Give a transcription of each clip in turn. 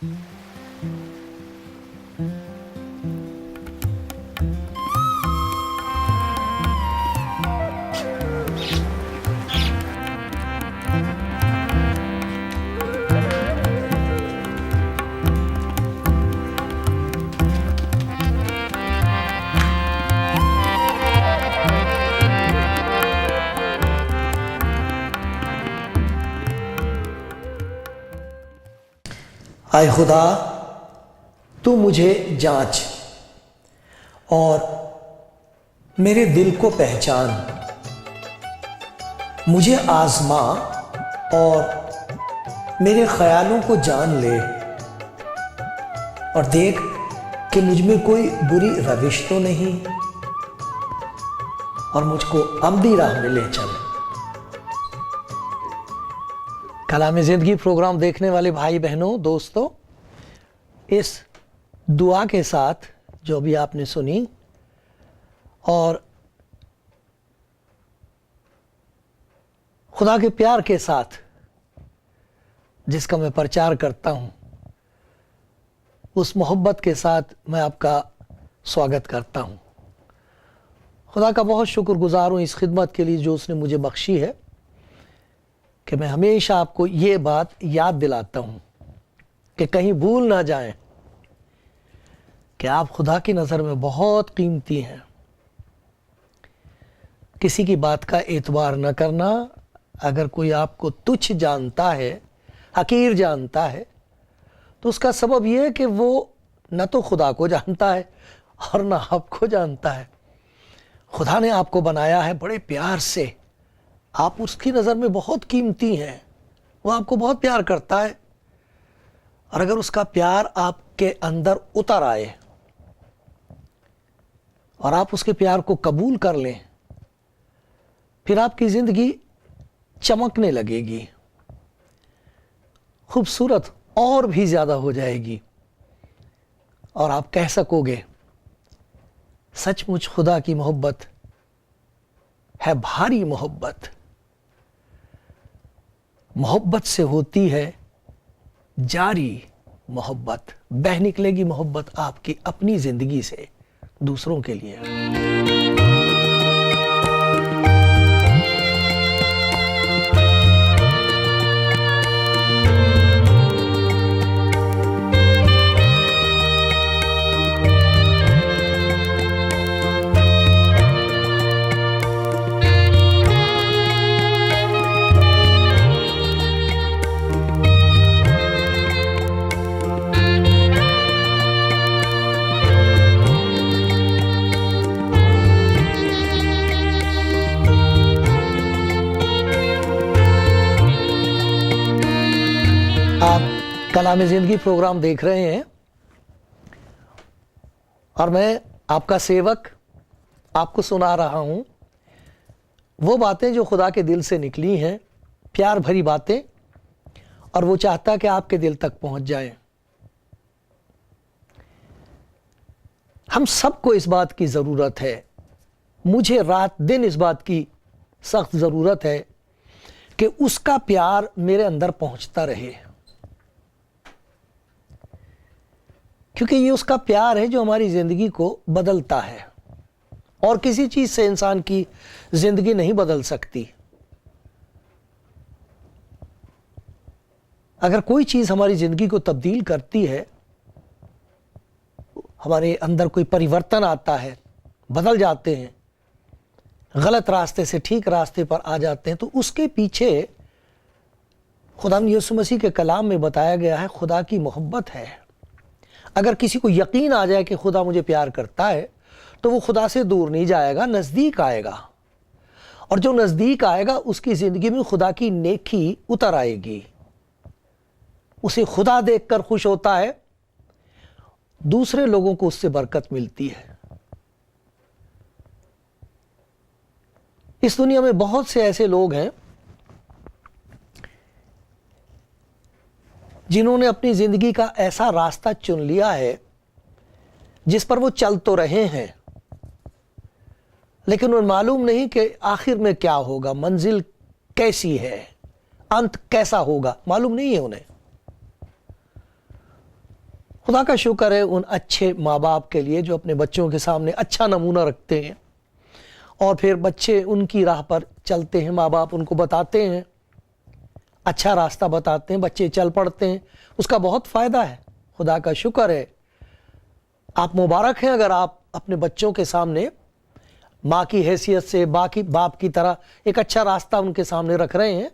اے خدا تو مجھے جانچ اور میرے دل کو پہچان، مجھے آزما اور میرے خیالوں کو جان لے، اور دیکھ کہ مجھ میں کوئی بری روش تو نہیں، اور مجھ کو عمدی راہ میں لے چل۔ کلام زندگی پروگرام دیکھنے والے بھائی بہنوں، دوستوں، اس دعا کے ساتھ جو بھی آپ نے سنی اور خدا کے پیار کے ساتھ جس کا میں پرچار کرتا ہوں، اس محبت کے ساتھ میں آپ کا سواگت کرتا ہوں۔ خدا کا بہت شکر گزار ہوں اس خدمت کے لیے جو اس نے مجھے بخشی ہے کہ میں ہمیشہ آپ کو یہ بات یاد دلاتا ہوں کہ کہیں بھول نہ جائیں کہ آپ خدا کی نظر میں بہت قیمتی ہیں۔ کسی کی بات کا اعتبار نہ کرنا۔ اگر کوئی آپ کو تچھ جانتا ہے، حقیر جانتا ہے، تو اس کا سبب یہ ہے کہ وہ نہ تو خدا کو جانتا ہے اور نہ آپ کو جانتا ہے۔ خدا نے آپ کو بنایا ہے بڑے پیار سے، آپ اس کی نظر میں بہت قیمتی ہیں، وہ آپ کو بہت پیار کرتا ہے، اور اگر اس کا پیار آپ کے اندر اتر آئے اور آپ اس کے پیار کو قبول کر لیں، پھر آپ کی زندگی چمکنے لگے گی، خوبصورت اور بھی زیادہ ہو جائے گی، اور آپ کہہ سکو گے سچ مچ خدا کی محبت ہے بھاری محبت۔ محبت سے ہوتی ہے جاری محبت، بہہ نکلے گی محبت آپ کی اپنی زندگی سے دوسروں کے لیے۔ آپ کلام زندگی پروگرام دیکھ رہے ہیں، اور میں آپ کا سیوک آپ کو سنا رہا ہوں وہ باتیں جو خدا کے دل سے نکلی ہیں، پیار بھری باتیں، اور وہ چاہتا کہ آپ کے دل تک پہنچ جائیں۔ ہم سب کو اس بات کی ضرورت ہے، مجھے رات دن اس بات کی سخت ضرورت ہے کہ اس کا پیار میرے اندر پہنچتا رہے، کیونکہ یہ اس کا پیار ہے جو ہماری زندگی کو بدلتا ہے، اور کسی چیز سے انسان کی زندگی نہیں بدل سکتی۔ اگر کوئی چیز ہماری زندگی کو تبدیل کرتی ہے، ہمارے اندر کوئی پریورتن آتا ہے، بدل جاتے ہیں، غلط راستے سے ٹھیک راستے پر آ جاتے ہیں، تو اس کے پیچھے خداوند یسوع مسیح کے کلام میں بتایا گیا ہے خدا کی محبت ہے۔ اگر کسی کو یقین آ جائے کہ خدا مجھے پیار کرتا ہے تو وہ خدا سے دور نہیں جائے گا، نزدیک آئے گا، اور جو نزدیک آئے گا اس کی زندگی میں خدا کی نیکی اتر آئے گی، اسے خدا دیکھ کر خوش ہوتا ہے، دوسرے لوگوں کو اس سے برکت ملتی ہے۔ اس دنیا میں بہت سے ایسے لوگ ہیں جنہوں نے اپنی زندگی کا ایسا راستہ چن لیا ہے جس پر وہ چل تو رہے ہیں، لیکن انہیں معلوم نہیں کہ آخر میں کیا ہوگا، منزل کیسی ہے، انت کیسا ہوگا، معلوم نہیں ہے انہیں۔ خدا کا شکر ہے ان اچھے ماں باپ کے لیے جو اپنے بچوں کے سامنے اچھا نمونہ رکھتے ہیں اور پھر بچے ان کی راہ پر چلتے ہیں، ماں باپ ان کو بتاتے ہیں، اچھا راستہ بتاتے ہیں، بچے چل پڑتے ہیں، اس کا بہت فائدہ ہے۔ خدا کا شکر ہے، آپ مبارک ہیں اگر آپ اپنے بچوں کے سامنے ماں کی حیثیت سے باقی باپ کی طرح ایک اچھا راستہ ان کے سامنے رکھ رہے ہیں،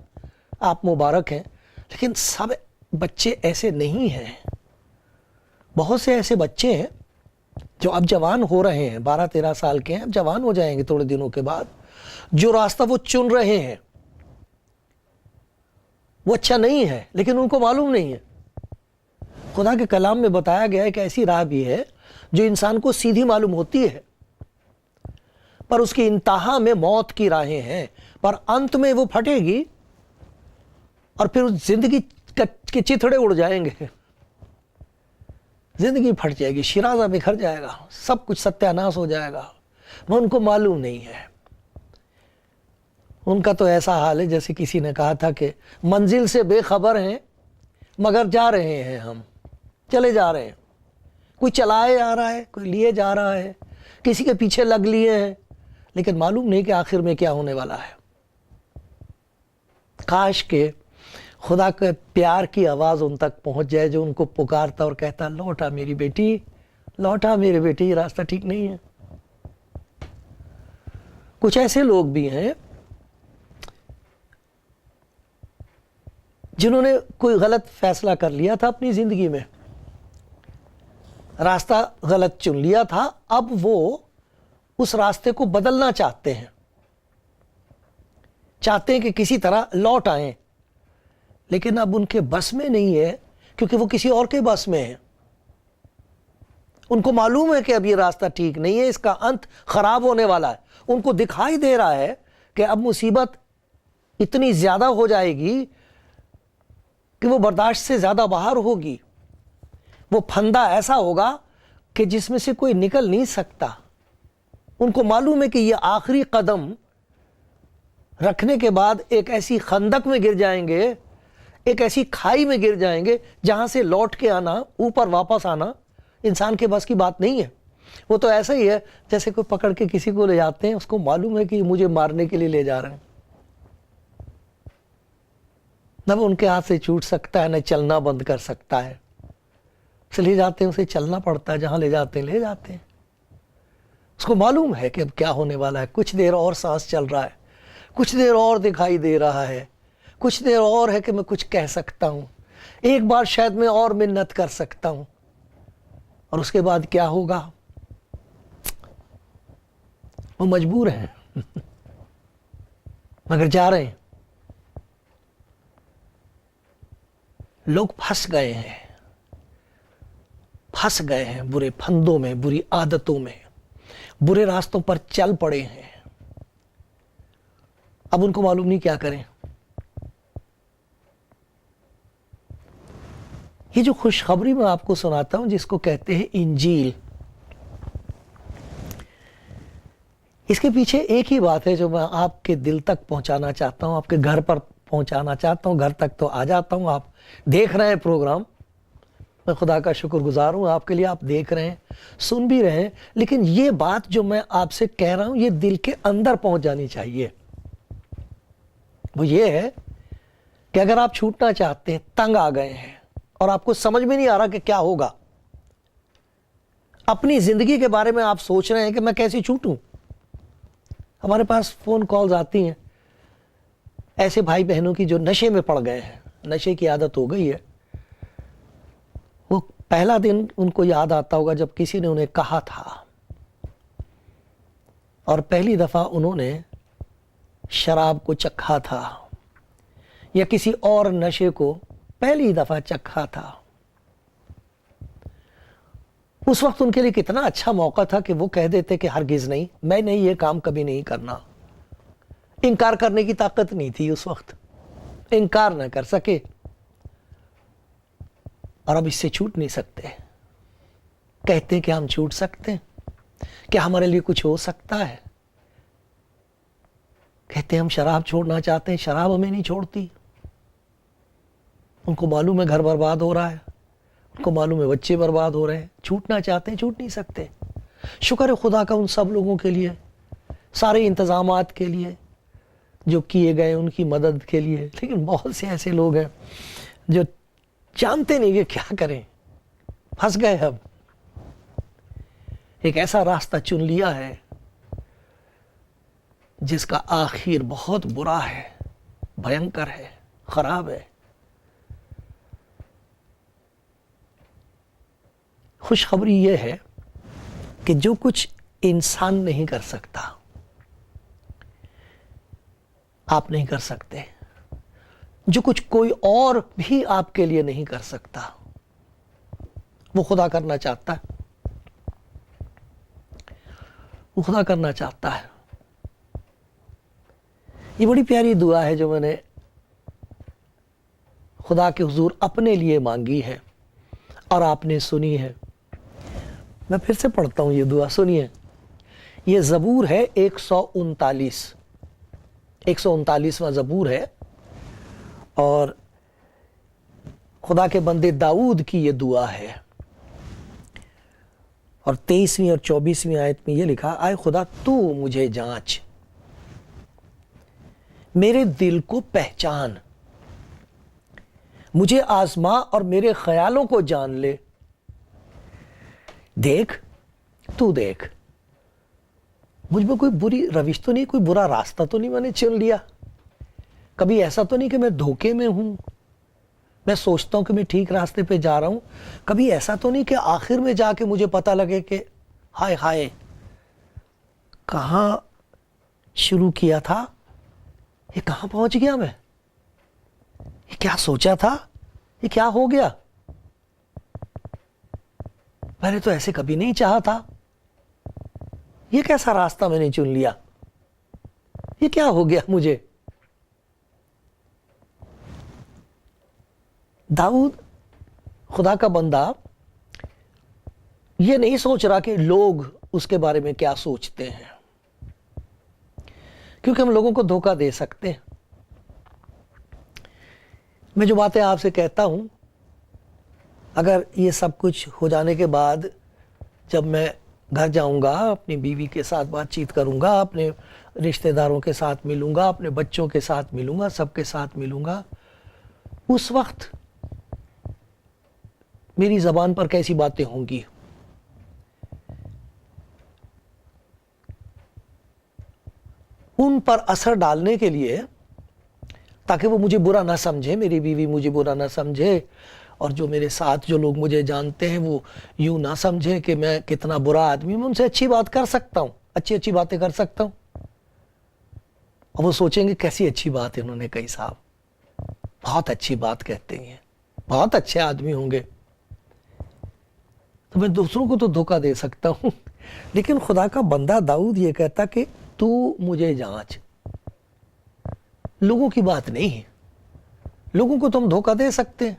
آپ مبارک ہیں۔ لیکن سب بچے ایسے نہیں ہیں، بہت سے ایسے بچے ہیں جو اب جوان ہو رہے ہیں، 12-13 سال کے ہیں، اب جوان ہو جائیں گے تھوڑے دنوں کے بعد، جو راستہ وہ چن رہے ہیں وہ اچھا نہیں ہے، لیکن ان کو معلوم نہیں ہے۔ خدا کے کلام میں بتایا گیا ہے کہ ایسی راہ بھی ہے جو انسان کو سیدھی معلوم ہوتی ہے، پر اس کی انتہا میں موت کی راہیں ہیں، پر انت میں وہ پھٹے گی اور پھر زندگی کے چتھڑے اڑ جائیں گے، زندگی پھٹ جائے گی، شیرازہ بکھر جائے گا، سب کچھ ستیہ ناش ہو جائے گا، وہ ان کو معلوم نہیں ہے۔ ان کا تو ایسا حال ہے جیسے کسی نے کہا تھا کہ منزل سے بے خبر ہیں مگر جا رہے ہیں، ہم چلے جا رہے ہیں، کوئی چلائے جا رہا ہے، کوئی لیے جا رہا ہے، کسی کے پیچھے لگ لیے ہیں، لیکن معلوم نہیں کہ آخر میں کیا ہونے والا ہے۔ کاش کہ خدا کے پیار کی آواز ان تک پہنچ جائے جو ان کو پکارتا اور کہتا لوٹا میری بیٹی، لوٹا میرے بیٹی، یہ راستہ ٹھیک نہیں ہے۔ کچھ ایسے لوگ بھی ہیں جنہوں نے کوئی غلط فیصلہ کر لیا تھا اپنی زندگی میں، راستہ غلط چن لیا تھا، اب وہ اس راستے کو بدلنا چاہتے ہیں کہ کسی طرح لوٹ آئیں، لیکن اب ان کے بس میں نہیں ہے کیونکہ وہ کسی اور کے بس میں ہیں۔ ان کو معلوم ہے کہ اب یہ راستہ ٹھیک نہیں ہے، اس کا انت خراب ہونے والا ہے، ان کو دکھائی دے رہا ہے کہ اب مصیبت اتنی زیادہ ہو جائے گی کہ وہ برداشت سے زیادہ باہر ہوگی، وہ پھندا ایسا ہوگا کہ جس میں سے کوئی نکل نہیں سکتا۔ ان کو معلوم ہے کہ یہ آخری قدم رکھنے کے بعد ایک ایسی خندق میں گر جائیں گے، ایک ایسی کھائی میں گر جائیں گے جہاں سے لوٹ کے آنا، اوپر واپس آنا انسان کے بس کی بات نہیں ہے۔ وہ تو ایسا ہی ہے جیسے کوئی پکڑ کے کسی کو لے جاتے ہیں، اس کو معلوم ہے کہ مجھے مارنے کے لیے لے جا رہے ہیں، نہ وہ ان کے ہاتھ سے چھوٹ سکتا ہے، نہ چلنا بند کر سکتا ہے، اسے لے جاتے ہیں، اسے چلنا پڑتا ہے، جہاں لے جاتے ہیں لے جاتے ہیں۔ اس کو معلوم ہے کہ اب کیا ہونے والا ہے، کچھ دیر اور سانس چل رہا ہے، کچھ دیر اور دکھائی دے رہا ہے، کچھ دیر اور ہے کہ میں کچھ کہہ سکتا ہوں، ایک بار شاید میں اور منت کر سکتا ہوں، اور اس کے بعد کیا ہوگا؟ وہ مجبور ہیں مگر جا رہے ہیں۔ لوگ پھنس گئے ہیں برے پھندوں میں، بری عادتوں میں، برے راستوں پر چل پڑے ہیں۔ اب ان کو معلوم نہیں کیا کریں۔ یہ جو خوشخبری میں آپ کو سناتا ہوں جس کو کہتے ہیں انجیل، اس کے پیچھے ایک ہی بات ہے جو میں آپ کے دل تک پہنچانا چاہتا ہوں، آپ کے گھر پر پہنچانا چاہتا ہوں۔ گھر تک تو آ جاتا ہوں، آپ دیکھ رہے ہیں پروگرام، میں خدا کا شکر گزار ہوں آپ کے لیے، آپ دیکھ رہے ہیں، سن بھی رہے ہیں، لیکن یہ بات جو میں آپ سے کہہ رہا ہوں یہ دل کے اندر پہنچ جانی چاہیے۔ وہ یہ ہے کہ اگر آپ چھوٹنا چاہتے ہیں، تنگ آ گئے ہیں اور آپ کو سمجھ میں نہیں آ رہا کہ کیا ہوگا، اپنی زندگی کے بارے میں آپ سوچ رہے ہیں کہ میں کیسے چھوٹوں۔ ہمارے پاس فون کالز آتی ہیں ایسے بھائی بہنوں کی جو نشے میں پڑ گئے ہیں، نشے کی عادت ہو گئی ہے۔ وہ پہلا دن ان کو یاد آتا ہوگا جب کسی نے انہیں کہا تھا، اور پہلی دفعہ انہوں نے شراب کو چکھا تھا یا کسی اور نشے کو پہلی دفعہ چکھا تھا۔ اس وقت ان کے لیے کتنا اچھا موقع تھا کہ وہ کہہ دیتے کہ ہرگز نہیں، میں نے یہ کام کبھی نہیں کرنا۔ انکار کرنے کی طاقت نہیں تھی اس وقت، انکار نہ کر سکے، اور اب اس سے چھوٹ نہیں سکتے۔ کہتے کہ ہم چھوٹ سکتے ہیں، کیا ہمارے لیے کچھ ہو سکتا ہے؟ کہتے ہم شراب چھوڑنا چاہتے ہیں، شراب ہمیں نہیں چھوڑتی۔ ان کو معلوم ہے گھر برباد ہو رہا ہے، ان کو معلوم ہے بچے برباد ہو رہے ہیں، چھوٹنا چاہتے ہیں، چھوٹ نہیں سکتے۔ شکر ہے خدا کا ان سب لوگوں کے لیے، سارے انتظامات کے لیے جو کیے گئے، ان کی مدد کے لیے۔ لیکن بہت سے ایسے لوگ ہیں جو جانتے نہیں کہ کیا کریں، پھنس گئے۔ اب ایک ایسا راستہ چن لیا ہے جس کا آخر بہت برا ہے، بھینکر ہے، خراب ہے۔ خوشخبری یہ ہے کہ جو کچھ انسان نہیں کر سکتا، آپ نہیں کر سکتے۔ جو کچھ کوئی اور بھی آپ کے لیے نہیں کر سکتا، وہ خدا کرنا چاہتا ہے۔ وہ خدا کرنا چاہتا ہے۔ یہ بڑی پیاری دعا ہے جو میں نے خدا کے حضور اپنے لیے مانگی ہے اور آپ نے سنی ہے۔ میں پھر سے پڑھتا ہوں یہ دعا، سنیے۔ یہ زبور ہے 139واں زبور ہے، اور خدا کے بندے داؤد کی یہ دعا ہے۔ اور 23ویں اور 24ویں آیت میں یہ لکھا، اے خدا تو مجھے جانچ، میرے دل کو پہچان، مجھے آزما اور میرے خیالوں کو جان لے۔ دیکھ، تو دیکھ، مجھ میں کوئی بری روش تو نہیں، کوئی برا راستہ تو نہیں میں نے چن لیا۔ کبھی ایسا تو نہیں کہ میں دھوکے میں ہوں، میں سوچتا ہوں کہ میں ٹھیک راستے پہ جا رہا ہوں۔ کبھی ایسا تو نہیں کہ آخر میں جا کے مجھے پتہ لگے کہ ہائے ہائے، کہاں شروع کیا تھا، یہ کہاں پہنچ گیا میں، یہ کیا سوچا تھا، یہ کیا ہو گیا، میں نے تو ایسے کبھی نہیں چاہا تھا، یہ کیسا راستہ میں نے چن لیا، یہ کیا ہو گیا مجھے۔ داؤد خدا کا بندہ یہ نہیں سوچ رہا کہ لوگ اس کے بارے میں کیا سوچتے ہیں، کیونکہ ہم لوگوں کو دھوکہ دے سکتے ہیں۔ میں جو باتیں آپ سے کہتا ہوں، اگر یہ سب کچھ ہو جانے کے بعد جب میں گھر جاؤں گا، اپنی بیوی کے ساتھ بات چیت کروں گا، اپنے رشتہ داروں کے ساتھ ملوں گا، اپنے بچوں کے ساتھ ملوں گا، سب کے ساتھ ملوں گا، اس وقت میری زبان پر کیسی باتیں ہوں گی؟ ان پر اثر ڈالنے کے لیے، تاکہ وہ مجھے برا نہ سمجھے، میری بیوی مجھے برا نہ سمجھے، اور جو میرے ساتھ جو لوگ مجھے جانتے ہیں وہ یوں نہ سمجھے کہ میں کتنا برا آدمی ہوں، میں ان سے اچھی بات کر سکتا ہوں، اچھی باتیں کر سکتا ہوں، اور وہ سوچیں گے کیسی اچھی بات انہوں نے کہی، صاحب بہت اچھی بات کہتے ہیں، بہت اچھے آدمی ہوں گے۔ تو میں دوسروں کو تو دھوکہ دے سکتا ہوں، لیکن خدا کا بندہ داؤد یہ کہتا کہ تو مجھے جانچ۔ لوگوں کی بات نہیں ہے، لوگوں کو تم دھوکہ دے سکتے ہیں۔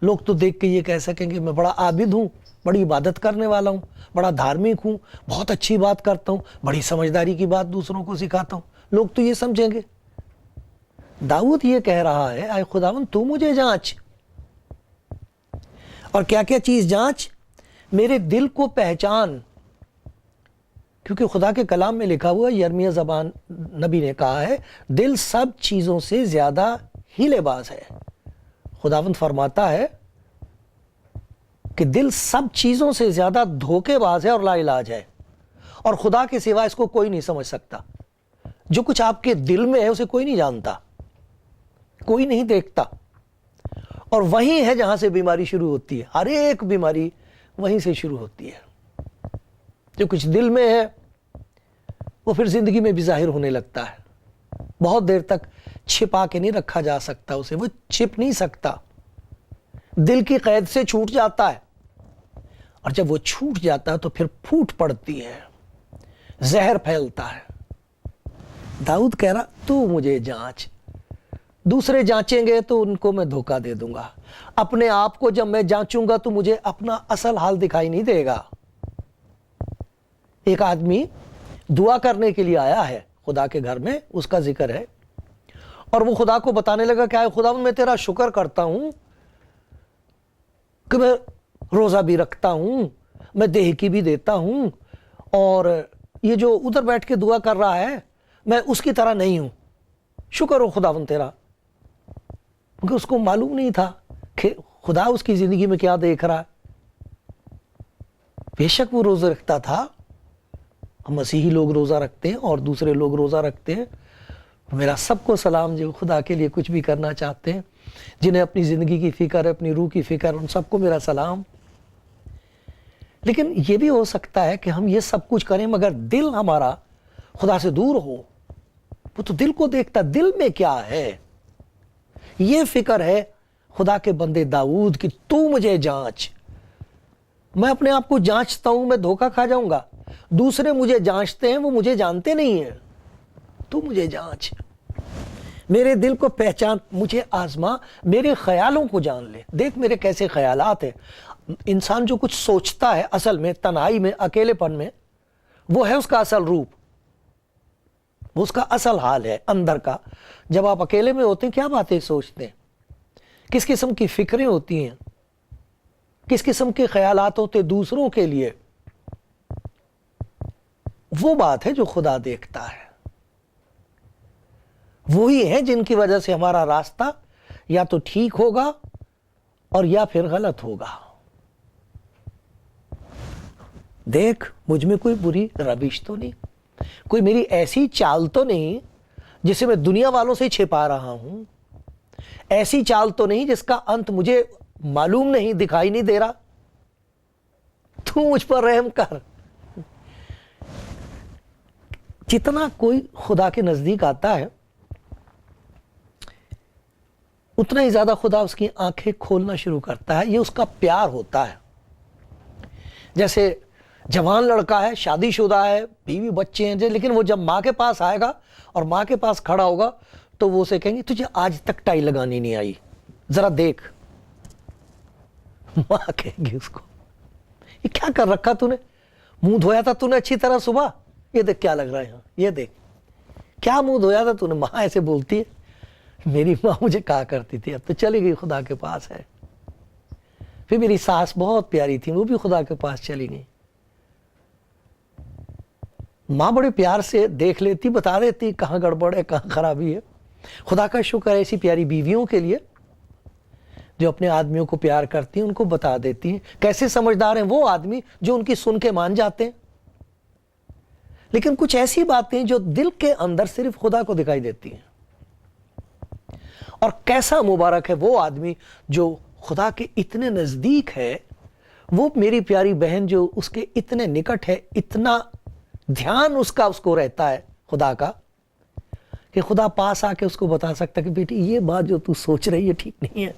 لوگ تو دیکھ کے یہ کہہ سکیں گے میں بڑا عابد ہوں، بڑی عبادت کرنے والا ہوں، بڑا دھارمک ہوں، بہت اچھی بات کرتا ہوں، بڑی سمجھداری کی بات دوسروں کو سکھاتا ہوں، لوگ تو یہ سمجھیں گے۔ داؤد یہ کہہ رہا ہے، اے خداوند تو مجھے جانچ، اور کیا کیا چیز جانچ؟ میرے دل کو پہچان، کیونکہ خدا کے کلام میں لکھا ہوا، یرمیہ زبان نبی نے کہا ہے، دل سب چیزوں سے زیادہ ہیلے باز ہے۔ خداوند فرماتا ہے کہ دل سب چیزوں سے زیادہ دھوکے باز ہے اور لا علاج ہے، اور خدا کے سوا اس کو کوئی نہیں سمجھ سکتا۔ جو کچھ آپ کے دل میں ہے اسے کوئی نہیں جانتا، کوئی نہیں دیکھتا، اور وہیں ہے جہاں سے بیماری شروع ہوتی ہے۔ ہر ایک بیماری وہیں سے شروع ہوتی ہے۔ جو کچھ دل میں ہے وہ پھر زندگی میں بھی ظاہر ہونے لگتا ہے۔ بہت دیر تک چھپا کے نہیں رکھا جا سکتا اسے، وہ چھپ نہیں سکتا، دل کی قید سے چھوٹ جاتا ہے، اور جب وہ چھوٹ جاتا ہے تو پھر پھوٹ پڑتی ہے، زہر پھیلتا ہے۔ داؤد کہہ رہا تو مجھے جانچ۔ دوسرے جانچیں گے تو ان کو میں دھوکہ دے دوں گا، اپنے آپ کو جب میں جانچوں گا تو مجھے اپنا اصل حال دکھائی نہیں دے گا۔ ایک آدمی دعا کرنے کے لیے آیا ہے خدا کے گھر میں، اس کا ذکر ہے، اور وہ خدا کو بتانے لگا کہ اے خدا میں تیرا شکر کرتا ہوں کہ میں روزہ بھی رکھتا ہوں, میں دیہ کی بھی دیتا ہوں, اور یہ جو ادھر بیٹھ کے دعا کر رہا ہے میں اس کی طرح نہیں ہوں. شکر ہو خداوند تیرا, کیونکہ اس کو معلوم نہیں تھا کہ خدا اس کی زندگی میں کیا دیکھ رہا ہے. بے شک وہ روزہ رکھتا تھا, ہم مسیحی لوگ روزہ رکھتے ہیں اور دوسرے لوگ روزہ رکھتے ہیں. میرا سب کو سلام جو خدا کے لیے کچھ بھی کرنا چاہتے ہیں, جنہیں اپنی زندگی کی فکر ہے, اپنی روح کی فکر, ان سب کو میرا سلام. لیکن یہ بھی ہو سکتا ہے کہ ہم یہ سب کچھ کریں مگر دل ہمارا خدا سے دور ہو. وہ تو دل کو دیکھتا, دل میں کیا ہے. یہ فکر ہے خدا کے بندے داؤد کی, تو مجھے جانچ. میں اپنے آپ کو جانچتا ہوں, میں دھوکہ کھا جاؤں گا. دوسرے مجھے جانچتے ہیں, وہ مجھے جانتے نہیں ہیں. تو مجھے جانچ, میرے دل کو پہچان, مجھے آزما, میرے خیالوں کو جان لے. دیکھ میرے کیسے خیالات ہیں. انسان جو کچھ سوچتا ہے اصل میں تنہائی میں, اکیلے پن میں, وہ ہے اس کا اصل روپ, وہ اس کا اصل حال ہے اندر کا. جب آپ اکیلے میں ہوتے ہیں کیا باتیں سوچتے ہیں, کس قسم کی فکریں ہوتی ہیں, کس قسم کے خیالات ہوتے دوسروں کے لیے. وہ بات ہے جو خدا دیکھتا ہے. وہی ہے جن کی وجہ سے ہمارا راستہ یا تو ٹھیک ہوگا اور یا پھر غلط ہوگا. دیکھ مجھ میں کوئی بری روش تو نہیں, کوئی میری ایسی چال تو نہیں جسے میں دنیا والوں سے چھپا رہا ہوں, ایسی چال تو نہیں جس کا انت مجھے معلوم نہیں, دکھائی نہیں دے رہا. تو مجھ پر رحم کر. جتنا کوئی خدا کے نزدیک آتا ہے اتنا ہی زیادہ خدا اس کی آنکھیں کھولنا شروع کرتا ہے. یہ اس کا پیار ہوتا ہے. جیسے جوان لڑکا ہے, شادی شدہ ہے, بیوی بچے ہیں, لیکن وہ جب ماں کے پاس آئے گا اور ماں کے پاس کھڑا ہوگا تو وہ اسے کہیں گے تجھے آج تک ٹائی لگانی نہیں آئی, ذرا دیکھ. ماں کہیں گی اس کو یہ کیا کر رکھا تو نے, منہ دھویا تھا تو نے اچھی طرح صبح, یہ دیکھ کیا لگ رہا ہے, یہ دیکھ کیا منہ دھویا تھا تو نے. ماں ایسے بولتی ہے. میری ماں مجھے کہا کرتی تھی, اب تو چلی گئی, خدا کے پاس ہے. پھر میری ساس بہت پیاری تھی, وہ بھی خدا کے پاس چلی گئی. ماں بڑے پیار سے دیکھ لیتی, بتا دیتی کہاں گڑبڑ ہے, کہاں خرابی ہے. خدا کا شکر ہے ایسی پیاری بیویوں کے لیے جو اپنے آدمیوں کو پیار کرتی ہیں, ان کو بتا دیتی ہیں. کیسے سمجھدار ہیں وہ آدمی جو ان کی سن کے مان جاتے ہیں. لیکن کچھ ایسی باتیں جو دل کے اندر صرف خدا کو دکھائی دیتی ہیں. اور کیسا مبارک ہے وہ آدمی جو خدا کے اتنے نزدیک ہے, وہ میری پیاری بہن جو اس کے اتنے نکٹ ہے, اتنا دھیان اس کو رہتا ہے خدا کا, کہ خدا پاس آ کے اس کو بتا سکتا کہ بیٹی یہ بات جو تو سوچ رہی ہے ٹھیک نہیں ہے,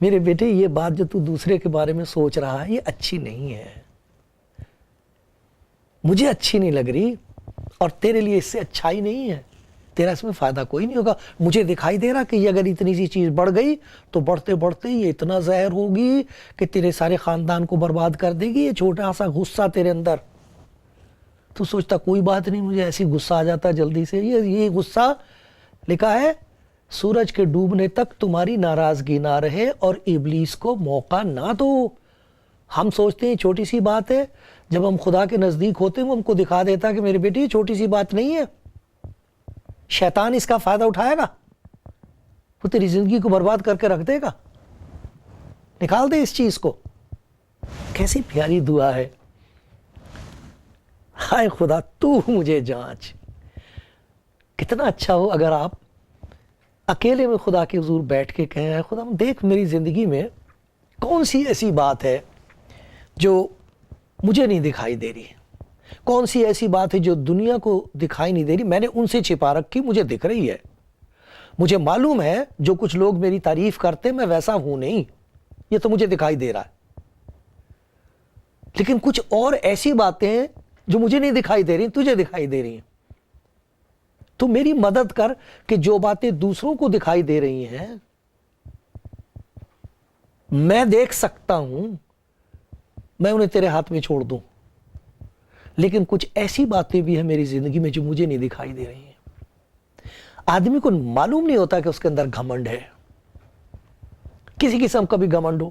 میرے بیٹے یہ بات جو تو دوسرے کے بارے میں سوچ رہا ہے یہ اچھی نہیں ہے, مجھے اچھی نہیں لگ رہی, اور تیرے لیے اس سے اچھائی نہیں ہے, تیرا اس میں فائدہ کوئی نہیں ہوگا. مجھے دکھائی دے رہا کہ یہ اگر اتنی سی چیز بڑھ گئی تو بڑھتے بڑھتے یہ اتنا زہر ہوگی کہ تیرے سارے خاندان کو برباد کر دے گی. یہ چھوٹا سا غصہ تیرے اندر, تو سوچتا کوئی بات نہیں, مجھے ایسی غصہ آ جاتا جلدی سے. یہ غصہ لکھا ہے سورج کے ڈوبنے تک تمہاری ناراضگی نہ رہے اور ابلیس کو موقع نہ دو. ہم سوچتے ہیں چھوٹی سی بات ہے, جب ہم خدا کے نزدیک ہوتے ہیں وہ ہم کو دکھا دیتا کہ میرے بیٹی یہ چھوٹی سی بات نہیں ہے, شیطان اس کا فائدہ اٹھائے گا, وہ تیری زندگی کو برباد کر کے رکھ دے گا, نکال دے اس چیز کو. کیسی پیاری دعا ہے, ہائے خدا تو مجھے جانچ. کتنا اچھا ہو اگر آپ اکیلے میں خدا کے حضور بیٹھ کے کہیں خدا دیکھ میری زندگی میں کون سی ایسی بات ہے جو مجھے نہیں دکھائی دے رہی, کون سی ایسی بات ہے جو دنیا کو دکھائی نہیں دے رہی, میں نے ان سے چھپا رکھی, مجھے دکھ رہی ہے. مجھے معلوم ہے جو کچھ لوگ میری تعریف کرتے میں ویسا ہوں نہیں, یہ تو مجھے دکھائی دے رہا ہے. لیکن کچھ اور ایسی باتیں ہیں جو مجھے نہیں دکھائی دے رہی, تجھے دکھائی دے رہی ہیں. تو میری مدد کر کہ جو باتیں دوسروں کو دکھائی دے رہی ہیں میں دیکھ سکتا ہوں, میں انہیں تیرے ہاتھ میں چھوڑ دوں. لیکن کچھ ایسی باتیں بھی ہیں میری زندگی میں جو مجھے نہیں دکھائی دے رہی ہیں. آدمی کو معلوم نہیں ہوتا کہ اس کے اندر گھمنڈ ہے, کسی قسم کا بھی گھمنڈ ہو,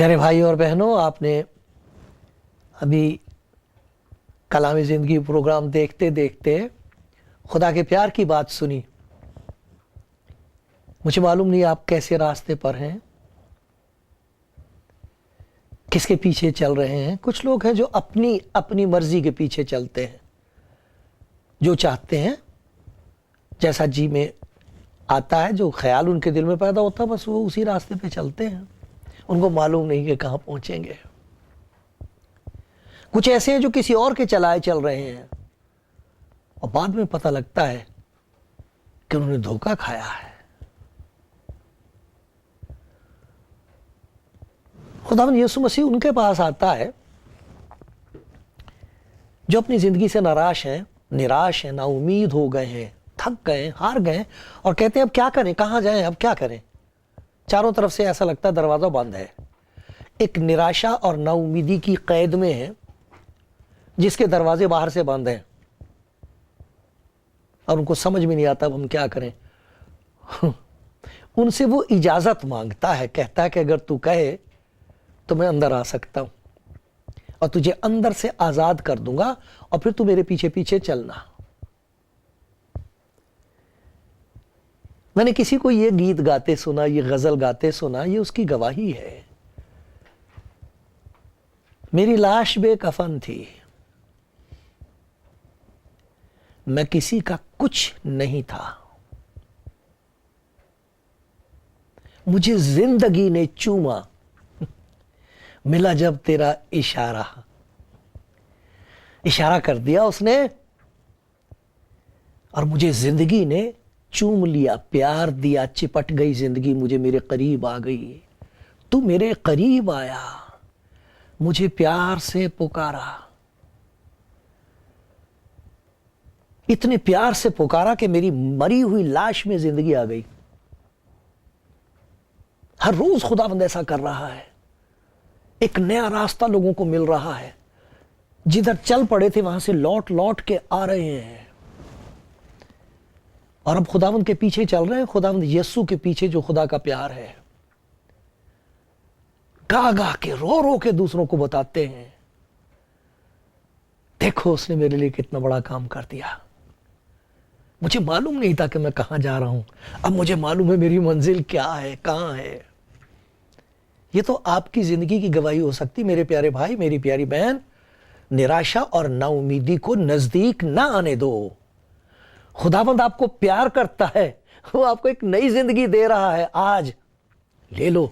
پیارے بھائی اور بہنوں، آپ نے ابھی کلام زندگی پروگرام دیکھتے دیکھتے خدا کے پیار کی بات سنی۔ مجھے معلوم نہیں آپ کیسے راستے پر ہیں، کس کے پیچھے چل رہے ہیں۔ کچھ لوگ ہیں جو اپنی مرضی کے پیچھے چلتے ہیں، جو چاہتے ہیں، جیسا جی میں آتا ہے، جو خیال ان کے دل میں پیدا ہوتا ہے، بس وہ اسی راستے پہ چلتے ہیں۔ ان کو معلوم نہیں کہ کہاں پہنچیں گے۔ کچھ ایسے ہیں جو کسی اور کے چلائے چل رہے ہیں، اور بعد میں پتہ لگتا ہے کہ انہوں نے دھوکہ کھایا ہے۔ خداوند یسوع مسیح ان کے پاس آتا ہے جو اپنی زندگی سے نراش ہیں، نا امید ہو گئے ہیں، تھک گئے، ہار گئے، اور کہتے ہیں اب کیا کریں، کہاں جائیں، اب کیا کریں۔ چاروں طرف سے ایسا لگتا ہے دروازہ بند ہے۔ ایک نراشا اور نا امیدی کی قید میں ہے جس کے دروازے باہر سے بند ہیں، اور ان کو سمجھ میں نہیں آتا اب ہم کیا کریں۔ ان سے وہ اجازت مانگتا ہے، کہتا ہے کہ اگر تو کہے تو میں اندر آ سکتا ہوں اور تجھے اندر سے آزاد کر دوں گا، اور پھر تو میرے پیچھے پیچھے چلنا۔ میں نے کسی کو یہ گیت گاتے سنا، یہ غزل گاتے سنا، یہ اس کی گواہی ہے۔ میری لاش بے کفن تھی، میں کسی کا کچھ نہیں تھا، مجھے زندگی نے چوما، ملا جب تیرا اشارہ کر دیا اس نے، اور مجھے زندگی نے چوم لیا، پیار دیا، چپٹ گئی زندگی، مجھے میرے قریب آ گئی۔ تو میرے قریب آیا، مجھے پیار سے پکارا، اتنے پیار سے پکارا کہ میری مری ہوئی لاش میں زندگی آ گئی۔ ہر روز خداوند ایسا کر رہا ہے، ایک نیا راستہ لوگوں کو مل رہا ہے، جدھر چل پڑے تھے وہاں سے لوٹ لوٹ کے آ رہے ہیں، اور اب خداوند کے پیچھے چل رہے ہیں، خداوند یسوع کے پیچھے جو خدا کا پیار ہے۔ گا گا کے، رو رو کے دوسروں کو بتاتے ہیں، دیکھو اس نے میرے لیے کتنا بڑا کام کر دیا۔ مجھے معلوم نہیں تھا کہ میں کہاں جا رہا ہوں، اب مجھے معلوم ہے میری منزل کیا ہے، کہاں ہے۔ یہ تو آپ کی زندگی کی گواہی ہو سکتی، میرے پیارے بھائی، میری پیاری بہن۔ نراشا اور نا امیدی کو نزدیک نہ آنے دو۔ خداوند آپ کو پیار کرتا ہے، وہ آپ کو ایک نئی زندگی دے رہا ہے، آج لے لو۔